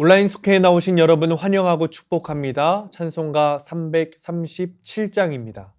온라인 속회에 나오신 여러분 환영하고 축복합니다. 찬송가 337장입니다.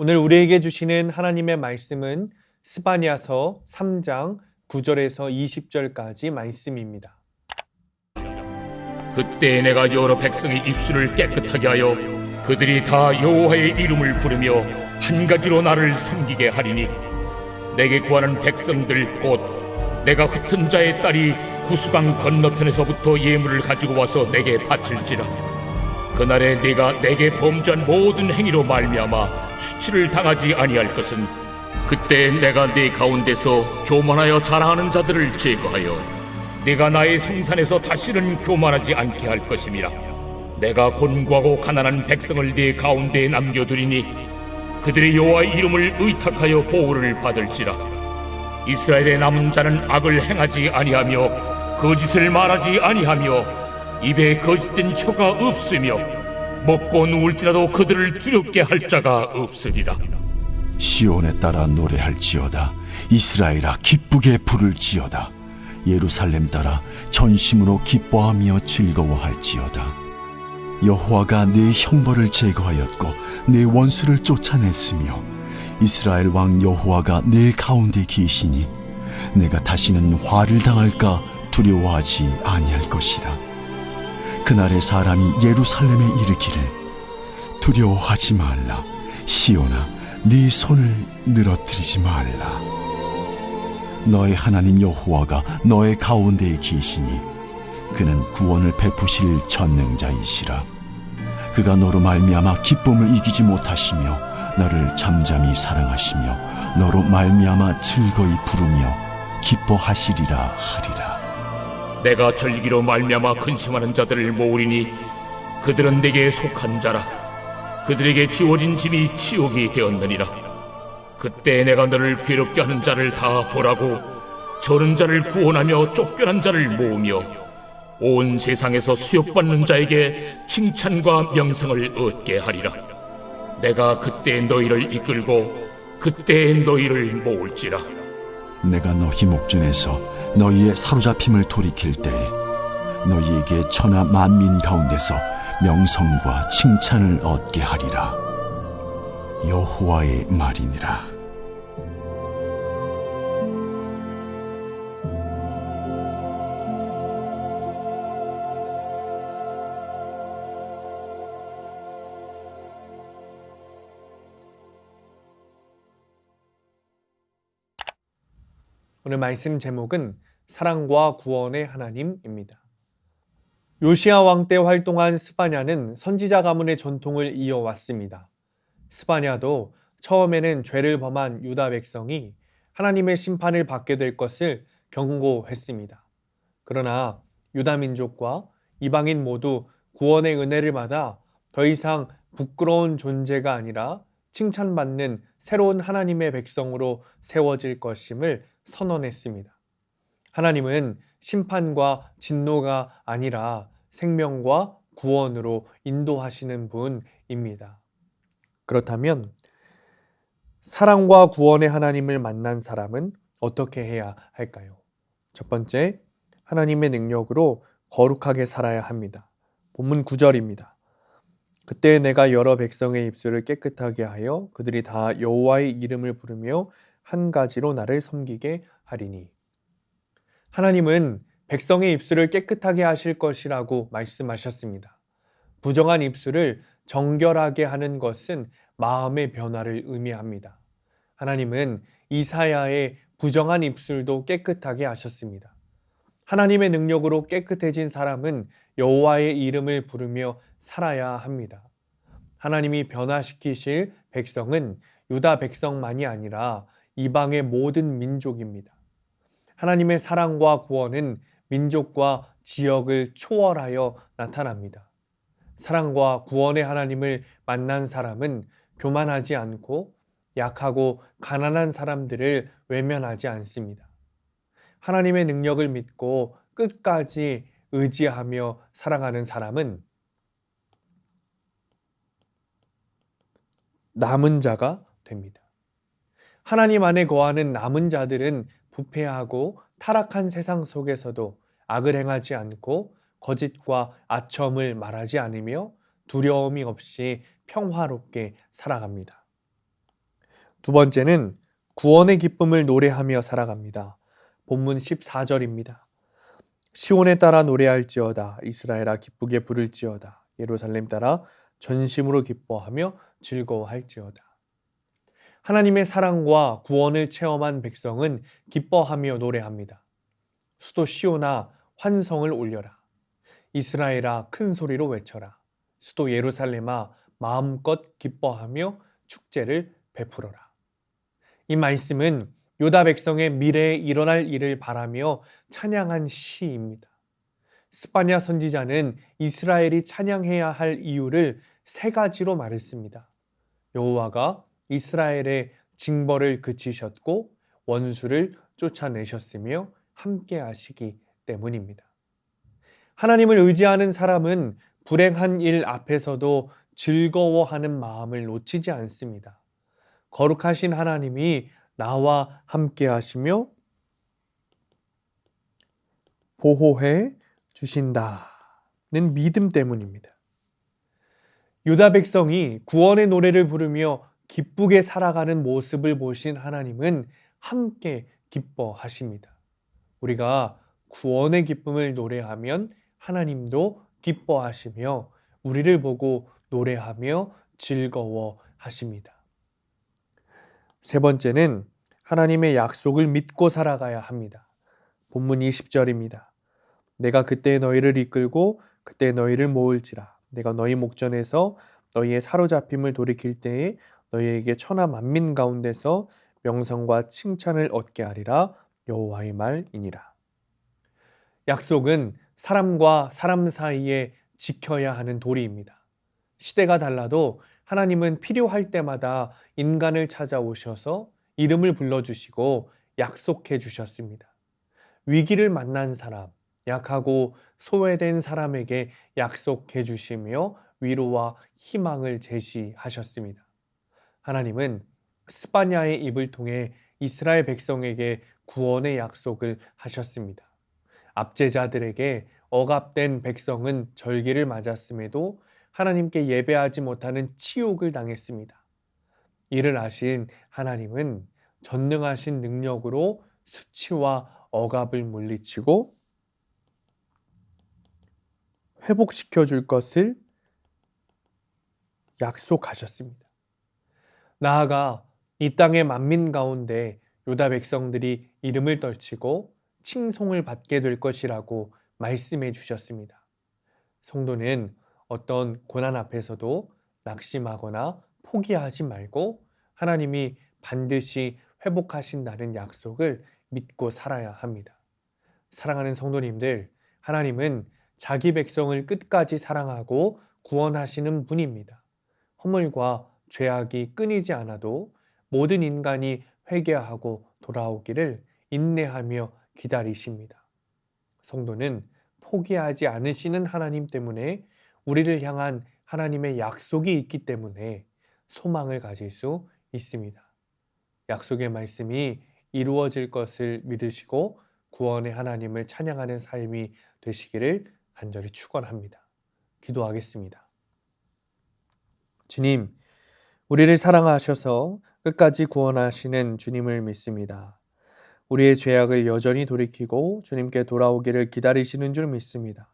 오늘 우리에게 주시는 하나님의 말씀은 스바냐서 3장 9절에서 20절까지 말씀입니다. 그때 내가 여러 백성의 입술을 깨끗하게 하여 그들이 다 여호와의 이름을 부르며 한 가지로 나를 섬기게 하리니 내게 구하는 백성들 곧 내가 흩은 자의 딸이 구수강 건너편에서부터 예물을 가지고 와서 내게 바칠지라. 그날에 네가 내게 범죄한 모든 행위로 말미암아 수치를 당하지 아니할 것은 그때 내가 네 가운데서 교만하여 자랑하는 자들을 제거하여 네가 나의 성산에서 다시는 교만하지 않게 할 것임이라. 내가 곤고하고 가난한 백성을 네 가운데에 남겨두리니 그들의 여호와의 이름을 의탁하여 보호를 받을지라. 이스라엘의 남은 자는 악을 행하지 아니하며 거짓을 말하지 아니하며 입에 거짓된 혀가 없으며 먹고 누울지라도 그들을 두렵게 할 자가 없으리라. 시온에 따라 노래할지어다. 이스라엘아 기쁘게 부를지어다. 예루살렘 따라 전심으로 기뻐하며 즐거워할지어다. 여호와가 내 형벌을 제거하였고 내 원수를 쫓아냈으며 이스라엘 왕 여호와가 내 가운데 계시니 내가 다시는 화를 당할까 두려워하지 아니할 것이라. 그날에 사람이 예루살렘에 이르기를 두려워하지 말라. 시온아, 네 손을 늘어뜨리지 말라. 너의 하나님 여호와가 너의 가운데에 계시니 그는 구원을 베푸실 전능자이시라. 그가 너로 말미암아 기쁨을 이기지 못하시며 너를 잠잠히 사랑하시며 너로 말미암아 즐거이 부르며 기뻐하시리라 하리라. 내가 절기로 말미암아 근심하는 자들을 모으리니 그들은 내게 속한 자라. 그들에게 주어진 짐이 치욕이 되었느니라. 그때 내가 너를 괴롭게 하는 자를 다 보라고 저는 자를 구원하며 쫓겨난 자를 모으며 온 세상에서 수욕받는 자에게 칭찬과 명성을 얻게 하리라. 내가 그때 너희를 이끌고 그때 너희를 모을지라. 내가 너희 목전에서 너희의 사로잡힘을 돌이킬 때에 너희에게 천하 만민 가운데서 명성과 칭찬을 얻게 하리라. 여호와의 말이니라. 오늘 말씀 제목은 사랑과 구원의 하나님입니다. 요시야 왕 때 활동한 스바냐는 선지자 가문의 전통을 이어왔습니다. 스바냐도 처음에는 죄를 범한 유다 백성이 하나님의 심판을 받게 될 것을 경고했습니다. 그러나 유다 민족과 이방인 모두 구원의 은혜를 받아 더 이상 부끄러운 존재가 아니라 칭찬받는 새로운 하나님의 백성으로 세워질 것임을 선언했습니다. 하나님은 심판과 진노가 아니라 생명과 구원으로 인도하시는 분입니다. 그렇다면 사랑과 구원의 하나님을 만난 사람은 어떻게 해야 할까요? 첫 번째, 하나님의 능력으로 거룩하게 살아야 합니다. 본문 9절입니다. 그때 내가 여러 백성의 입술을 깨끗하게 하여 그들이 다 여호와의 이름을 부르며 한 가지로 나를 섬기게 하리니. 하나님은 백성의 입술을 깨끗하게 하실 것이라고 말씀하셨습니다. 부정한 입술을 정결하게 하는 것은 마음의 변화를 의미합니다. 하나님은 이사야의 부정한 입술도 깨끗하게 하셨습니다. 하나님의 능력으로 깨끗해진 사람은 여호와의 이름을 부르며 살아야 합니다. 하나님이 변화시키실 백성은 유다 백성만이 아니라 이방의 모든 민족입니다. 하나님의 사랑과 구원은 민족과 지역을 초월하여 나타납니다. 사랑과 구원의 하나님을 만난 사람은 교만하지 않고 약하고 가난한 사람들을 외면하지 않습니다. 하나님의 능력을 믿고 끝까지 의지하며 살아가는 사람은 남은 자가 됩니다. 하나님 안에 거하는 남은 자들은 부패하고 타락한 세상 속에서도 악을 행하지 않고 거짓과 아첨을 말하지 않으며 두려움이 없이 평화롭게 살아갑니다. 두 번째는 구원의 기쁨을 노래하며 살아갑니다. 본문 14절입니다. 시온에 따라 노래할지어다. 이스라엘아 기쁘게 부를지어다. 예루살렘 따라 전심으로 기뻐하며 즐거워할지어다. 하나님의 사랑과 구원을 체험한 백성은 기뻐하며 노래합니다. 수도 시온아 환성을 올려라. 이스라엘아 큰 소리로 외쳐라. 수도 예루살렘아 마음껏 기뻐하며 축제를 베풀어라. 이 말씀은 유다 백성의 미래에 일어날 일을 바라며 찬양한 시입니다. 스바냐 선지자는 이스라엘이 찬양해야 할 이유를 세 가지로 말했습니다. 여호와가 이스라엘의 징벌을 그치셨고 원수를 쫓아내셨으며 함께 하시기 때문입니다. 하나님을 의지하는 사람은 불행한 일 앞에서도 즐거워하는 마음을 놓치지 않습니다. 거룩하신 하나님이 나와 함께 하시며 보호해 주신다는 믿음 때문입니다. 유다 백성이 구원의 노래를 부르며 기쁘게 살아가는 모습을 보신 하나님은 함께 기뻐하십니다. 우리가 구원의 기쁨을 노래하면 하나님도 기뻐하시며 우리를 보고 노래하며 즐거워하십니다. 세 번째는 하나님의 약속을 믿고 살아가야 합니다. 본문 20절입니다. 내가 그때 너희를 이끌고 그때 너희를 모을지라. 내가 너희 목전에서 너희의 사로잡힘을 돌이킬 때에 너희에게 천하 만민 가운데서 명성과 칭찬을 얻게 하리라. 여호와의 말이니라. 약속은 사람과 사람 사이에 지켜야 하는 도리입니다. 시대가 달라도 하나님은 필요할 때마다 인간을 찾아오셔서 이름을 불러주시고 약속해 주셨습니다. 위기를 만난 사람, 약하고 소외된 사람에게 약속해 주시며 위로와 희망을 제시하셨습니다. 하나님은 스바냐의 입을 통해 이스라엘 백성에게 구원의 약속을 하셨습니다. 압제자들에게 억압된 백성은 절기를 맞았음에도 하나님께 예배하지 못하는 치욕을 당했습니다. 이를 아신 하나님은 전능하신 능력으로 수치와 억압을 물리치고 회복시켜 줄 것을 약속하셨습니다. 나아가 이 땅의 만민 가운데 유다 백성들이 이름을 떨치고 칭송을 받게 될 것이라고 말씀해 주셨습니다. 성도는 어떤 고난 앞에서도 낙심하거나 포기하지 말고 하나님이 반드시 회복하신다는 약속을 믿고 살아야 합니다. 사랑하는 성도님들, 하나님은 자기 백성을 끝까지 사랑하고 구원하시는 분입니다. 허물과 죄악이 끊이지 않아도 모든 인간이 회개하고 돌아오기를 인내하며 기다리십니다. 성도는 포기하지 않으시는 하나님 때문에 우리를 향한 하나님의 약속이 있기 때문에 소망을 가질 수 있습니다. 약속의 말씀이 이루어질 것을 믿으시고 구원의 하나님을 찬양하는 삶이 되시기를 간절히 축원합니다. 기도하겠습니다. 주님, 우리를 사랑하셔서 끝까지 구원하시는 주님을 믿습니다. 우리의 죄악을 여전히 돌이키고 주님께 돌아오기를 기다리시는 줄 믿습니다.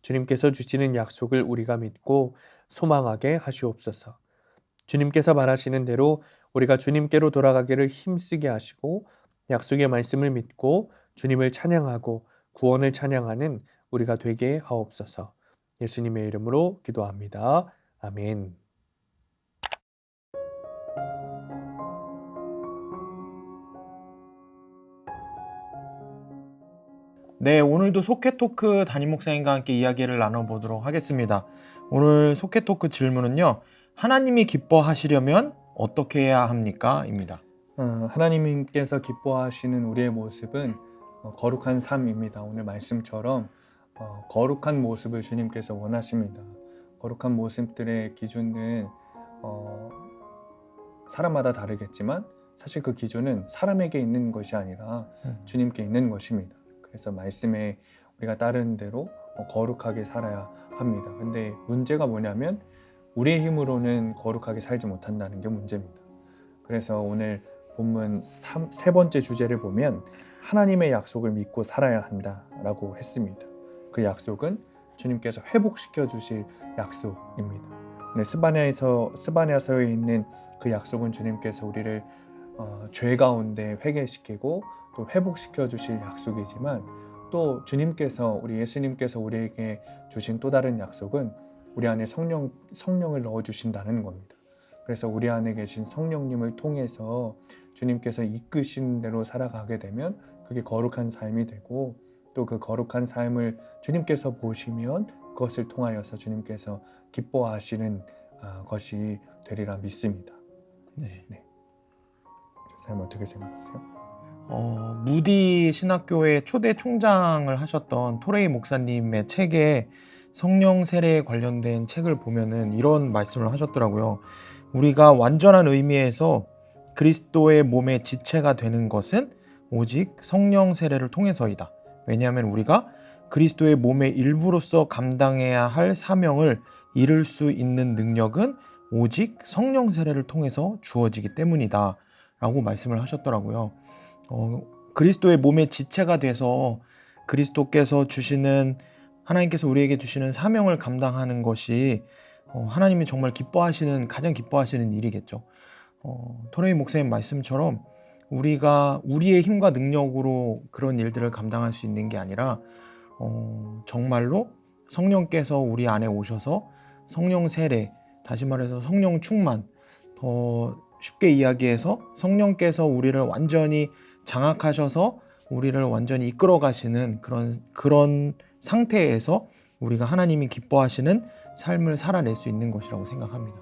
주님께서 주시는 약속을 우리가 믿고 소망하게 하시옵소서. 주님께서 말하시는 대로 우리가 주님께로 돌아가기를 힘쓰게 하시고 약속의 말씀을 믿고 주님을 찬양하고 구원을 찬양하는 우리가 되게 하옵소서. 예수님의 이름으로 기도합니다. 아멘. 네, 오늘도 속회토크 담임 목사님과 함께 이야기를 나눠보도록 하겠습니다. 오늘 속회토크 질문은요. 하나님이 기뻐하시려면 어떻게 해야 합니까? 입니다. 하나님께서 기뻐하시는 우리의 모습은 거룩한 삶입니다. 오늘 말씀처럼 거룩한 모습을 주님께서 원하십니다. 거룩한 모습들의 기준은 사람마다 다르겠지만 사실 그 기준은 사람에게 있는 것이 아니라 주님께 있는 것입니다. 그래서 말씀에 우리가 따르는 대로 거룩하게 살아야 합니다. 근데 문제가 뭐냐면 우리의 힘으로는 거룩하게 살지 못한다는 게 문제입니다. 그래서 오늘 본문 세 번째 주제를 보면 하나님의 약속을 믿고 살아야 한다라고 했습니다. 그 약속은 주님께서 회복시켜 주실 약속입니다. 스바냐서에 있는 그 약속은 주님께서 우리를 죄 가운데 회개시키고 또 회복시켜 주실 약속이지만 또 주님께서 우리 예수님께서 우리에게 주신 또 다른 약속은 우리 안에 성령을 넣어 주신다는 겁니다. 그래서 우리 안에 계신 성령님을 통해서 주님께서 이끄신 대로 살아가게 되면 그게 거룩한 삶이 되고 또 그 거룩한 삶을 주님께서 보시면 그것을 통하여서 주님께서 기뻐하시는 것이 되리라 믿습니다. 네. 선생님 어떻게 생각하세요? 무디 신학교의 초대 총장을 하셨던 토레이 목사님의 책에 성령 세례에 관련된 책을 보면은 이런 말씀을 하셨더라고요. 우리가 완전한 의미에서 그리스도의 몸의 지체가 되는 것은 오직 성령 세례를 통해서이다. 왜냐하면 우리가 그리스도의 몸의 일부로서 감당해야 할 사명을 이룰 수 있는 능력은 오직 성령 세례를 통해서 주어지기 때문이다 라고 말씀을 하셨더라고요. 그리스도의 몸의 지체가 돼서 그리스도께서 주시는, 하나님께서 우리에게 주시는 사명을 감당하는 것이 하나님이 정말 가장 기뻐하시는 일이겠죠. 토레이 목사님 말씀처럼 우리가 우리의 힘과 능력으로 그런 일들을 감당할 수 있는 게 아니라 정말로 성령께서 우리 안에 오셔서 성령 세례, 다시 말해서 성령 충만, 더 쉽게 이야기해서 성령께서 우리를 완전히 장악하셔서 우리를 완전히 이끌어 가시는 그런 상태에서 우리가 하나님이 기뻐하시는 삶을 살아낼 수 있는 것이라고 생각합니다.